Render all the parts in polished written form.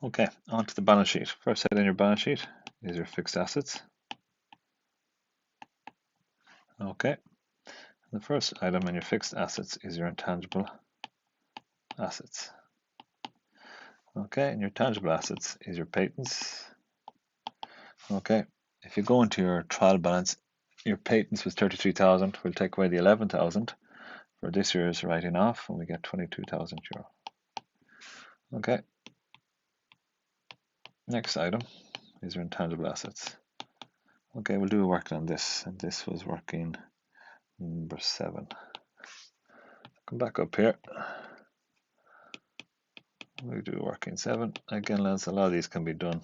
Okay, on to the balance sheet. First head in your balance sheet is your fixed assets. Okay, the first item in your fixed assets is your intangible assets. Okay, and your tangible assets is your patents. Okay, if you go into your trial balance, your patents was 33,000. We'll take away the 11,000 for this year's writing off, and we get 22,000 euro. Okay, next item is your intangible assets. Okay, we'll do a working on this, and this was working number 7. Come back up here. We do working 7. Again, lads, a lot of these can be done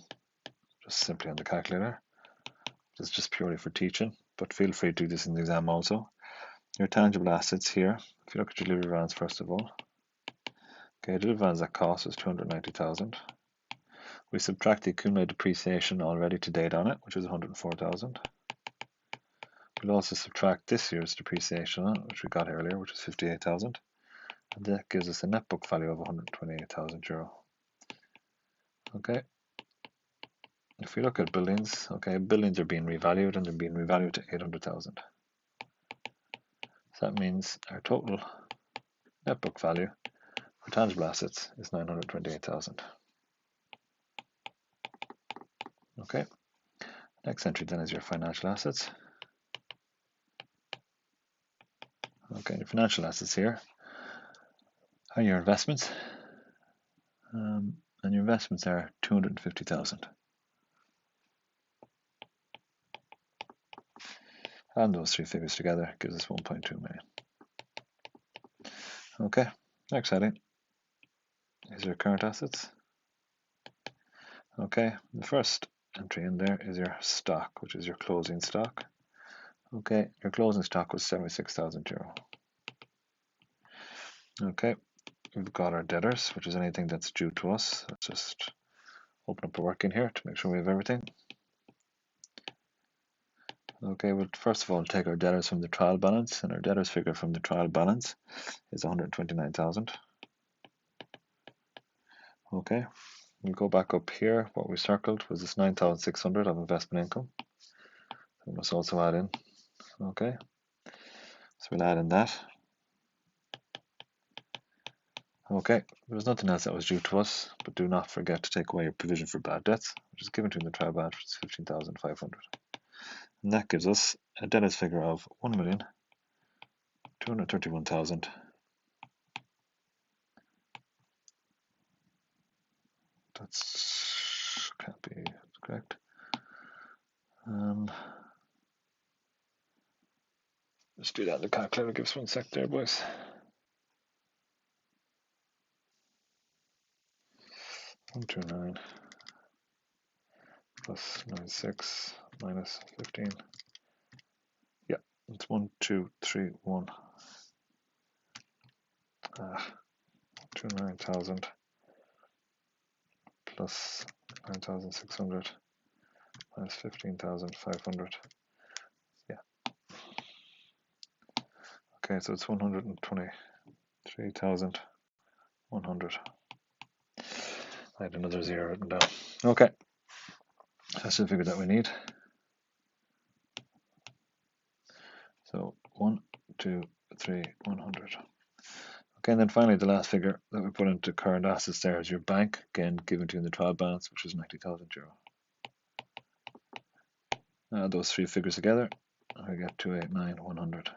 just simply on the calculator. It's just purely for teaching, but feel free to do this in the exam also. Your tangible assets here, if you look at your delivery vans first of all. Okay, delivery vans at cost is 290,000. We subtract the accumulated depreciation already to date on it, which is 104,000. We'll also subtract this year's depreciation on it, which we got earlier, which is 58,000. And that gives us a net book value of 128,000 euro. Okay. If we look at buildings, okay, buildings are being revalued and they're being revalued to 800,000. So that means our total net book value for tangible assets is 928,000. Okay. Next entry then is your financial assets. Okay, your financial assets here are your investments. And your investments are 250,000. And those three figures together gives us 1.2 million. Okay, next heading is your current assets. Okay, the first entry in there is your stock, which is your closing stock. Okay, your closing stock was 76,000 euro. Okay, we've got our debtors, which is anything that's due to us. Let's just open up a working here to make sure we have everything. Okay, well, first of all, take our debtors from the trial balance, and our debtors figure from the trial balance is 129,000. Okay, we'll go back up here. What we circled was this 9,600 of investment income. We must also add in. Okay, so we'll add in that. Okay, there was nothing else that was due to us, but do not forget to take away your provision for bad debts, which is given to you in the trial balance, which is 15,500. And that gives us a debtors figure of 1,231,000. That's can't be correct. Let's do that in the calculator. Give us 1 sec there, boys. 129 plus 96 minus 15. Yeah, it's 1,231. 29,000 plus 9,600 minus 15,500. Yeah. Okay, so it's 123,100. I had another 0 written down. Okay, that's the figure that we need. So 1, 2, 3, 100. Okay, and then finally the last figure that we put into current assets there is your bank, again given to you in the trial balance, which is 90,000 euro. Add those three figures together, and we get 289,100.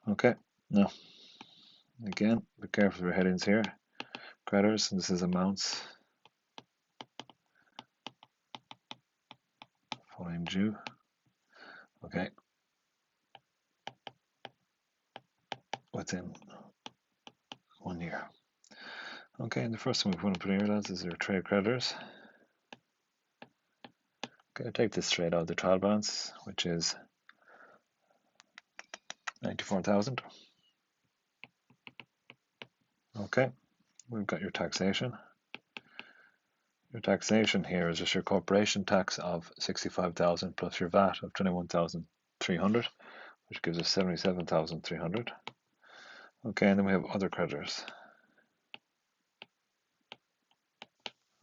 Okay, now again, be careful with your headings here. Creditors, and this is amounts falling due. Okay, within 1 year. Okay, and the first one we want to put here, lads, is your trade creditors. Okay, take this straight out of the trial balance, which is 94,000. Okay, we've got your taxation. Your taxation here is just your corporation tax of 65,000 plus your VAT of 21,300, which gives us 77,300. Okay, and then we have other creditors.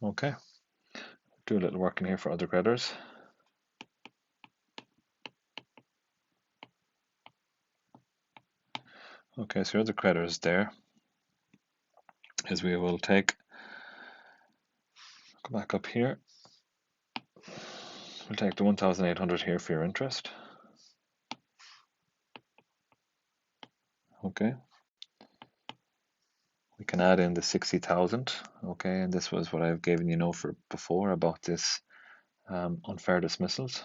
Okay, do a little work in here for other creditors. Okay, so your other creditors there is we will go back up here. We'll take the 1,800 here for your interest. Okay. We can add in the 60,000. Okay, and this was what I've given you know for before about this unfair dismissals.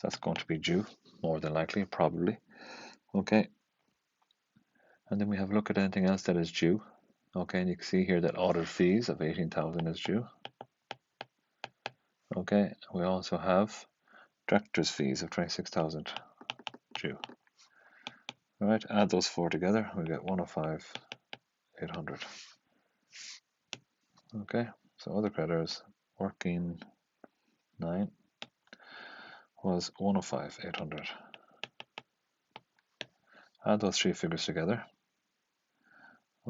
That's going to be due, more than likely, probably. Okay. And then we have a look at anything else that is due. Okay, and you can see here that audit fees of 18,000 is due. Okay, we also have director's fees of 26,000 due. All right, add those four together, we get 105,800. Okay, so other creditors, working 9 was 105,800. Add those three figures together.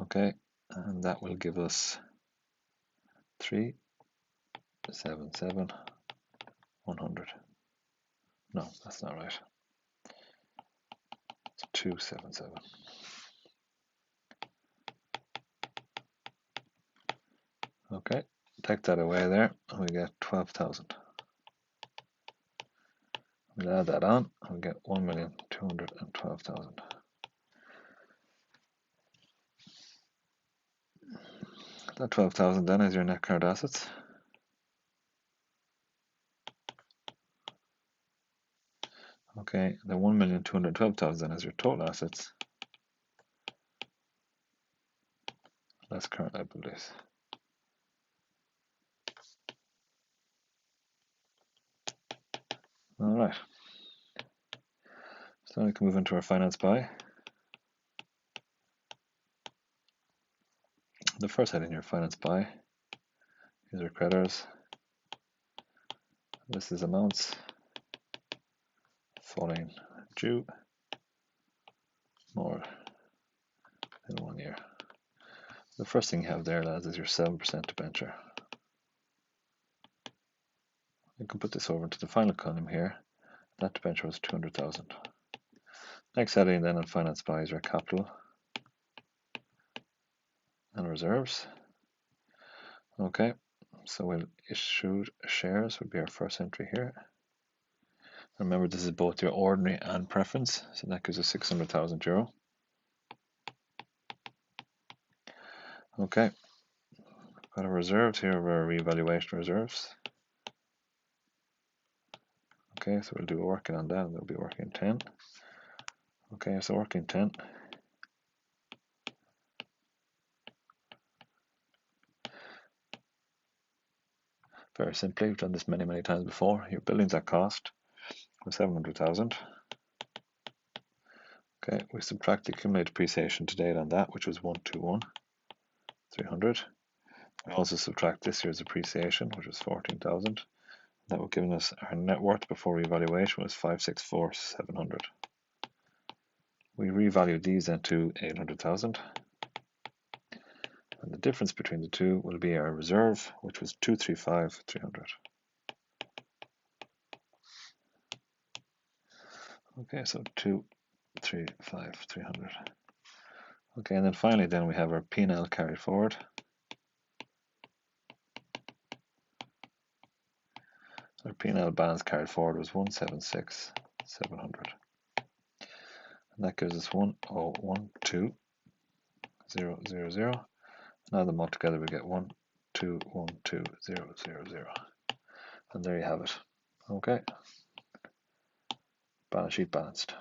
Okay, and that will give us 377,100. No, that's not right. It's 277. Okay, take that away there, and we get 12,000. We'll add that on, and we get 1,212,000. That 12,000 then is your net current assets. Okay, the 1,212,000 is your total assets. Less current liabilities. All right. So we can move into our finance by. The first heading here, finance by, is our creditors. This is amounts falling due more than 1 year. The first thing you have there, lads, is your 7% debenture. You can put this over into the final column here. That debenture was 200,000. Next heading then on finance by is our capital and reserves. Okay, so we'll issue shares would be our first entry here. Remember, this is both your ordinary and preference, so that gives us 600,000 euro. Okay, got our reserves here of our revaluation reserves. Okay, so we'll do a working on that, we'll be working 10. Okay, so working 10. Very simply, we've done this many times before. Your buildings at cost was 700,000. Okay, we subtract the accumulated depreciation to date on that, which was 121,300. We also subtract this year's depreciation, which was 14,000. That would give us our net worth before revaluation was 564,700. We revalued these into 800,000. And the difference between the two will be our reserve, which was 235,300. Okay, so 235,300. Okay, and then finally then we have our P&L carried forward. Our P&L balance carried forward was 176,700. And that gives us 1012000. Now them all together we get 1212000. And there you have it. Okay. Balance sheet balanced.